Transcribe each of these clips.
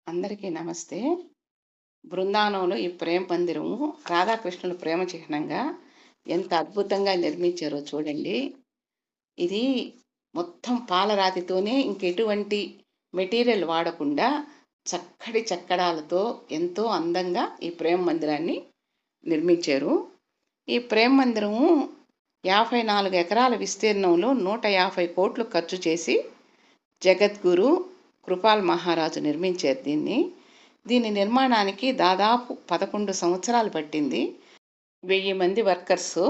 అందరికీ నమస్తే. బృందావనంలో ఈ ప్రేమ మందిరము రాధాకృష్ణుల ప్రేమ చిహ్నంగా ఎంత అద్భుతంగా నిర్మించారో చూడండి. ఇది మొత్తం పాలరాతితోనే ఇంకెటువంటి మెటీరియల్ వాడకుండా చక్కటి చెక్కడాలతో ఎంతో అందంగా ఈ ప్రేమ మందిరాన్ని నిర్మించారు. ఈ ప్రేమ మందిరము 54 ఎకరాల విస్తీర్ణంలో 150 కోట్లు ఖర్చు చేసి జగద్గురు కృపాల్ మహారాజు నిర్మించారు దీని నిర్మాణానికి దాదాపు 11 సంవత్సరాలు పట్టింది. 1000 మంది వర్కర్సు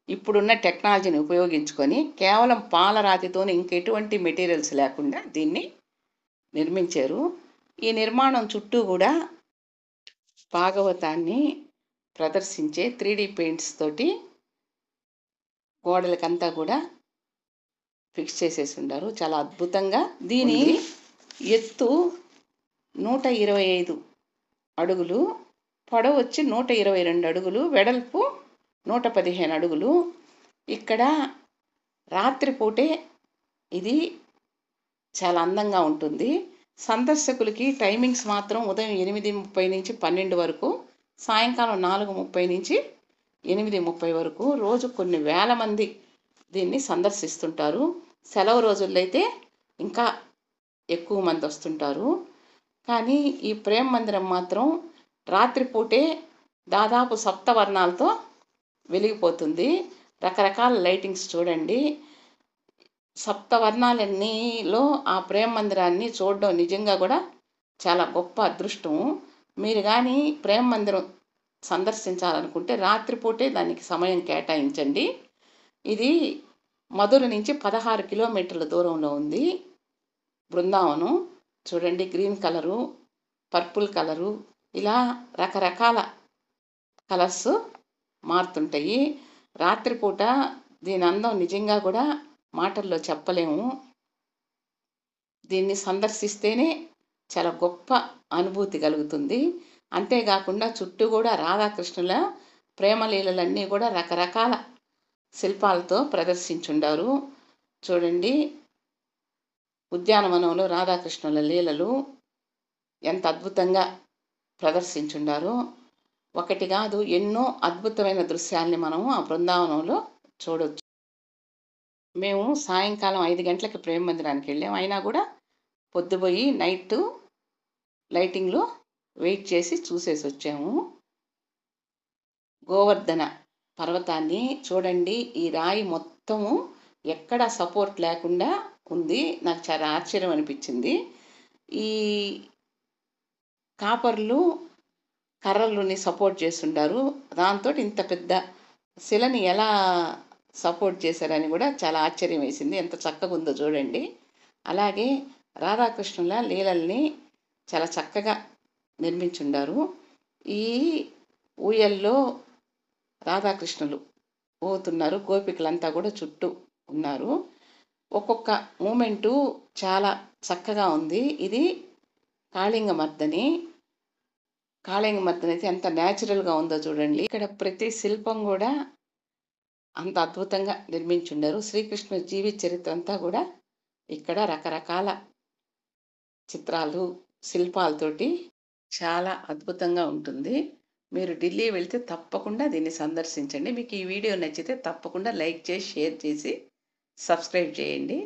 ఇప్పుడున్న టెక్నాలజీని ఉపయోగించుకొని కేవలం పాలరాతితోనే ఇంకెటువంటి మెటీరియల్స్ లేకుండా దీన్ని నిర్మించారు. ఈ నిర్మాణం చుట్టూ కూడా భాగవతాన్ని ప్రదర్శించే 3D పెయింట్స్ తోటి గోడలకంతా కూడా ఫిక్స్ చేసేసి ఉండారు. చాలా అద్భుతంగా దీని ఎత్తు 125 అడుగులు, పొడవు వచ్చి 122 అడుగులు, వెడల్పు 115 అడుగులు. ఇక్కడ రాత్రిపూటే ఇది చాలా అందంగా ఉంటుంది. సందర్శకులకి టైమింగ్స్ మాత్రం ఉదయం 8:30 నుంచి 12 వరకు, సాయంకాలం 4:30 నుంచి 8:30 వరకు. రోజు కొన్ని వేల మంది దీన్ని సందర్శిస్తుంటారు. సెలవు రోజుల్లో అయితే ఇంకా ఎక్కువ మంది వస్తుంటారు. కానీ ఈ ప్రేమ మందిరం మాత్రం రాత్రిపూటే దాదాపు సప్తవర్ణాలతో వెలిగిపోతుంది. రకరకాల లైటింగ్స్ చూడండి. సప్తవర్ణాలన్నీలో ఆ ప్రేమ మందిరాన్ని చూడడం నిజంగా కూడా చాలా గొప్ప అదృష్టం. మీరు కానీ ప్రేమ మందిరం సందర్శించాలనుకుంటే రాత్రిపూటే దానికి సమయం కేటాయించండి. ఇది మధుర నుంచి 16 కిలోమీటర్ల దూరంలో ఉంది. బృందావనం చూడండి, గ్రీన్ కలరు, పర్పుల్ కలరు, ఇలా రకరకాల కలర్స్ మారుతుంటాయి. రాత్రిపూట దీని అందం నిజంగా కూడా మాటల్లో చెప్పలేము. దీన్ని సందర్శిస్తేనే చాలా గొప్ప అనుభూతి కలుగుతుంది. అంతేకాకుండా చుట్టూ కూడా రాధాకృష్ణుల ప్రేమలీలలన్నీ కూడా రకరకాల శిల్పాలతో ప్రదర్శించుండారు. చూడండి, ఉద్యానవనంలో రాధాకృష్ణుల లీలలు ఎంత అద్భుతంగా ప్రదర్శించుండారో. ఒకటి కాదు, ఎన్నో అద్భుతమైన దృశ్యాల్ని మనము ఆ బృందావనంలో చూడొచ్చు. మేము సాయంకాలం 5 గంటలకి ప్రేమ మందిరానికి వెళ్ళాము. అయినా కూడా పొద్దుపోయి నైట్ లైటింగ్లో వెయిట్ చేసి చూసేసి వచ్చాము. గోవర్ధన పర్వతాన్ని చూడండి. ఈ రాయి మొత్తము ఎక్కడ సపోర్ట్ లేకుండా ఉంది. నాకు చాలా ఆశ్చర్యం అనిపించింది. ఈ కాపర్లు కర్రలుని సపోర్ట్ చేస్తుంటారు. దాంతో ఇంత పెద్ద శిలని ఎలా సపోర్ట్ చేశారని కూడా చాలా ఆశ్చర్యం వేసింది. ఎంత చక్కగా ఉందో చూడండి. అలాగే రాధాకృష్ణుల లీలల్ని చాలా చక్కగా నిర్మించుండారు. ఈ ఊయల్లో రాధాకృష్ణులు పోతున్నారు, గోపికలంతా కూడా చుట్టూ ఉన్నారు. ఒక్కొక్క మూమెంటు చాలా చక్కగా ఉంది. ఇది కాళింగమర్దని అయితే ఎంత న్యాచురల్గా ఉందో చూడండి. ఇక్కడ ప్రతి శిల్పం కూడా అంత అద్భుతంగా నిర్మించుండారు. శ్రీకృష్ణ జీవిత చరిత్ర అంతా కూడా ఇక్కడ రకరకాల చిత్రాలు, శిల్పాలతోటి చాలా అద్భుతంగా ఉంటుంది. మీరు ఢిల్లీ వెళ్తే తప్పకుండా దీన్ని సందర్శించండి. మీకు ఈ వీడియో నచ్చితే తప్పకుండా లైక్ చేసి, షేర్ చేసి, సబ్స్క్రైబ్ చేయండి.